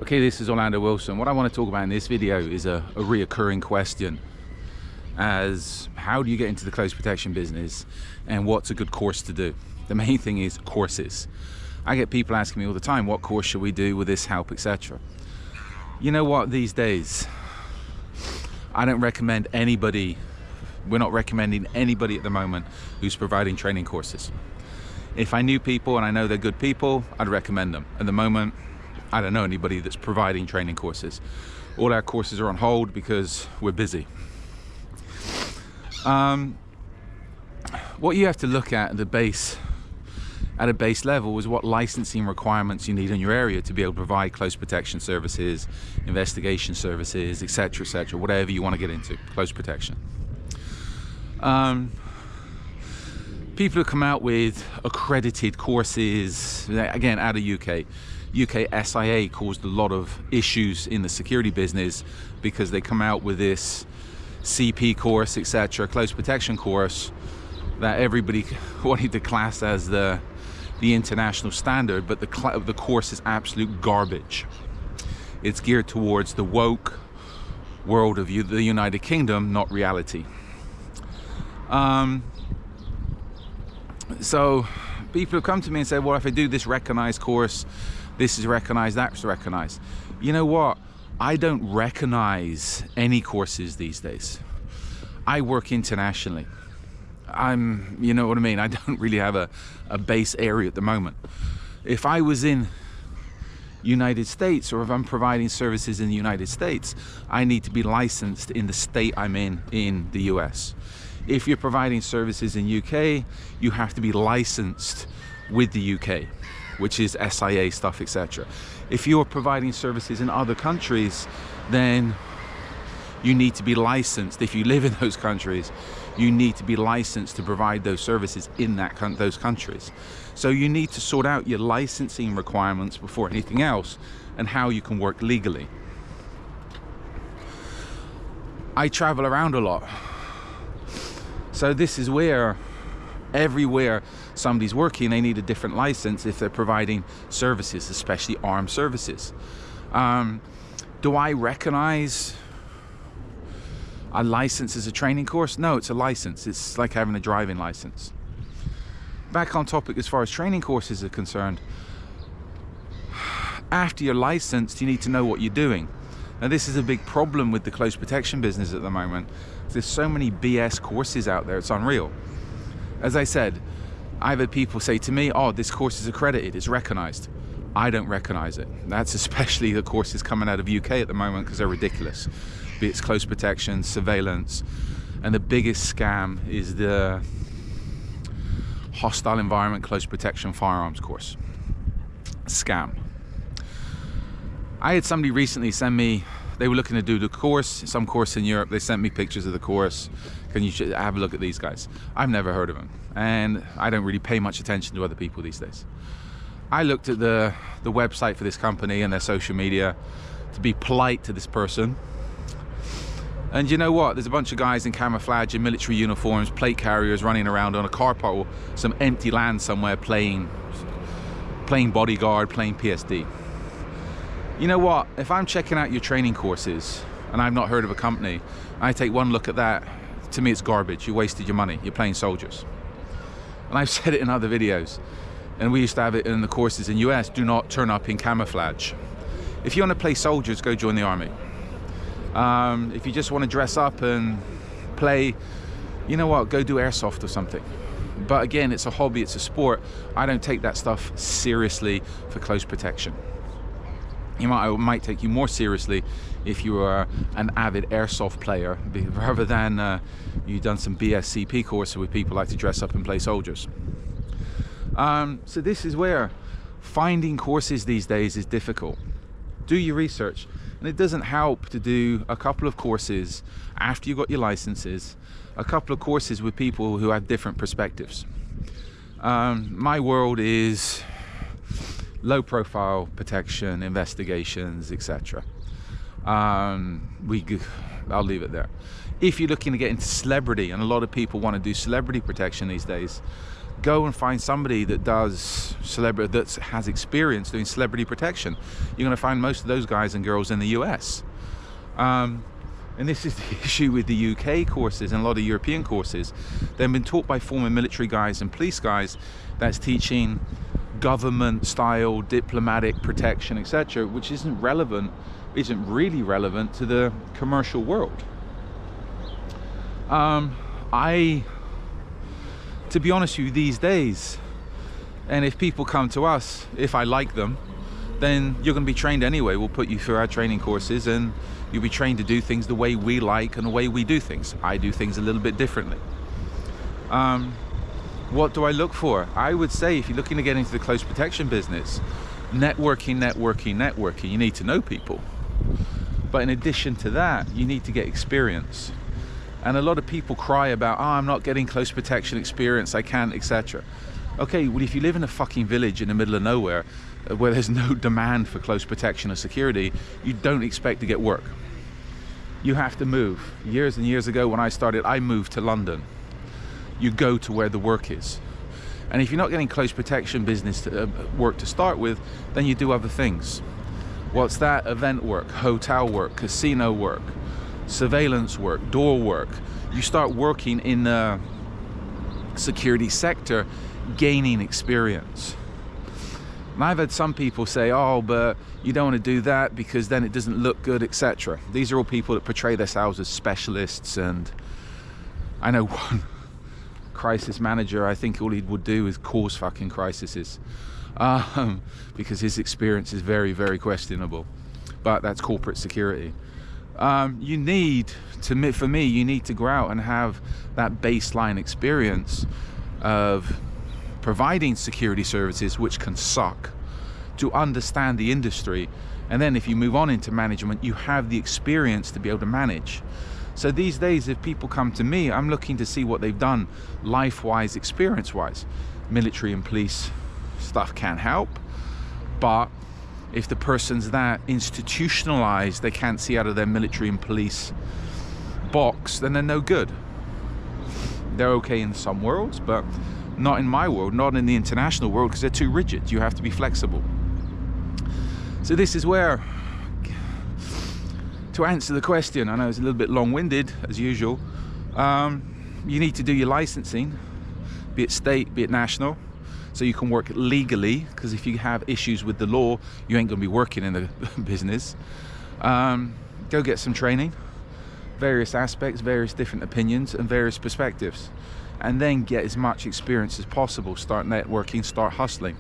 Okay, this is Orlando Wilson. What I want to talk about in this video is a reoccurring question, as how do you get into the close protection business and what's a good course to do? The main thing is courses. I get people asking me all the time, what course should we do, will this help, etc. You know what, these days I don't recommend anybody, we're not recommending anybody at the moment who's providing training courses. If I knew people and I know they're good people, I'd recommend them. At the moment, I don't know anybody that's providing training courses. All our courses are on hold because we're busy. What you have to look at a base level is what licensing requirements you need in your area to be able to provide close protection services, investigation services, etc., whatever you want to get into, close protection. People who come out with accredited courses, again, out of UK SIA caused a lot of issues in the security business because they come out with this CP course, etc., close protection course that everybody wanted to class as the international standard, but the course is absolute garbage. It's geared towards the woke world of the United Kingdom, not reality. So people have come to me and said, well, if I do this recognized course, this is recognized, that's recognized. You know what? I don't recognize any courses these days. I work internationally. You know what I mean? I don't really have a base area at the moment. If I was in United States, or if I'm providing services in the United States, I need to be licensed in the state I'm in the US. If you're providing services in UK, you have to be licensed with the UK, which is SIA stuff, etc. If you're providing services in other countries, then you need to be licensed. If you live in those countries, you need to be licensed to provide those services in those countries. So you need to sort out your licensing requirements before anything else, and how you can work legally. I travel around a lot. So this is where everywhere somebody's working, they need a different license if they're providing services, especially armed services. Do I recognize a license as a training course? No, it's a license. It's like having a driving license. Back on topic as far as training courses are concerned, after you're licensed, you need to know what you're doing. Now, this is a big problem with the close protection business at the moment. There's so many BS courses out there, it's unreal. As I said, I've had people say to me, oh, this course is accredited, it's recognized. I don't recognize it. That's especially the courses coming out of UK at the moment, because they're ridiculous. Be it close protection, surveillance, and the biggest scam is the hostile environment close protection firearms course. Scam. I had somebody recently send me, they were looking to do the course, some course in Europe. They sent me pictures of the course. Can you have a look at these guys? I've never heard of them, and I don't really pay much attention to other people these days. I looked at the website for this company and their social media to be polite to this person. And you know what? There's a bunch of guys in camouflage in military uniforms, plate carriers, running around on a car park or some empty land somewhere playing Bodyguard, playing PSD. You know what? If I'm checking out your training courses and I've not heard of a company, I take one look at that, to me it's garbage. You wasted your money. You're playing soldiers. And I've said it in other videos, and we used to have it in the courses in US, do not turn up in camouflage. If you want to play soldiers, go join the army. If you just want to dress up and play, you know what, go do airsoft or something. But again, it's a hobby, it's a sport. I don't take that stuff seriously for close protection. It might take you more seriously if you are an avid airsoft player, rather than you've done some BSCP course with people like to dress up and play soldiers. So this is where finding courses these days is difficult. Do your research. And it doesn't help to do a couple of courses after you got your licenses, a couple of courses with people who have different perspectives. My world is low profile protection, investigations, etc. I'll leave it there. If you're looking to get into celebrity, and a lot of people want to do celebrity protection these days, Go and find somebody that does that has experience doing celebrity protection. You're going to find most of those guys and girls in the US. And this is the issue with the UK courses and a lot of European courses. They've been taught by former military guys and police guys that's teaching government style diplomatic protection, etc., which isn't really relevant to the commercial world. To be honest with you, these days, and if people come to us, if I like them, then you're going to be trained anyway. We'll put you through our training courses and you'll be trained to do things the way we like and the way we do things. I do things a little bit differently. What do I look for? I would say if you're looking to get into the close protection business, networking. You need to know people. But in addition to that, you need to get experience. And a lot of people cry about, oh, I'm not getting close protection experience, I can't, etc. Okay, well, if you live in a fucking village in the middle of nowhere where there's no demand for close protection or security, you don't expect to get work. You have to move. Years and years ago when I started, I moved to London. You go to where the work is. And if you're not getting close protection business work to start with, then you do other things. What's that? Event work, hotel work, casino work, surveillance work, door work. You start working in the security sector, gaining experience. And I've had some people say, oh, but you don't want to do that because then it doesn't look good, etc. These are all people that portray themselves as specialists, and I know one crisis manager, I think all he would do is cause fucking crises, because his experience is very, very questionable. But that's corporate security. You need to, for me, you need to go out and have that baseline experience of providing security services, which can suck, to understand the industry. And then if you move on into management, you have the experience to be able to manage. So these days, if people come to me, I'm looking to see what they've done life-wise, experience-wise. Military and police stuff can help, but if the person's that institutionalized, they can't see out of their military and police box, then they're no good. They're okay in some worlds, but not in my world, not in the international world, because they're too rigid. You have to be flexible. So this is where, to answer the question, I know it's a little bit long-winded as usual, you need to do your licensing, be it state, be it national, so you can work legally, because if you have issues with the law, you ain't going to be working in the business. Go get some training, various aspects, various different opinions and various perspectives, and then get as much experience as possible. Start networking, start hustling.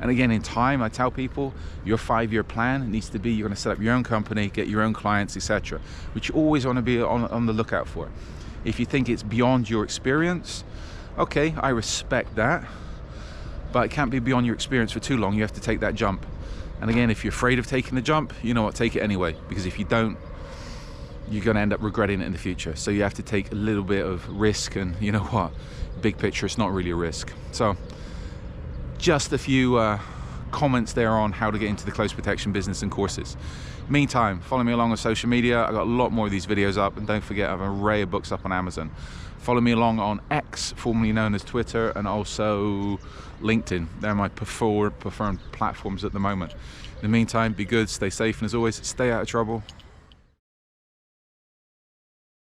And again, in time, I tell people, your 5-year plan needs to be, you're going to set up your own company, get your own clients, etc., which you always want to be on the lookout for. If you think it's beyond your experience, okay, I respect that, but it can't be beyond your experience for too long. You have to take that jump. And again, if you're afraid of taking the jump, you know what, take it anyway, because if you don't, you're going to end up regretting it in the future. So you have to take a little bit of risk, and you know what, big picture, it's not really a risk. So just a few comments there on how to get into the close protection business and courses. Meantime, follow me along on social media. I got a lot more of these videos up, and don't forget, I have an array of books up on Amazon. Follow me along on X, formerly known as Twitter, and also LinkedIn. They're my preferred platforms at the moment. In the meantime, be good, stay safe, and as always, stay out of trouble.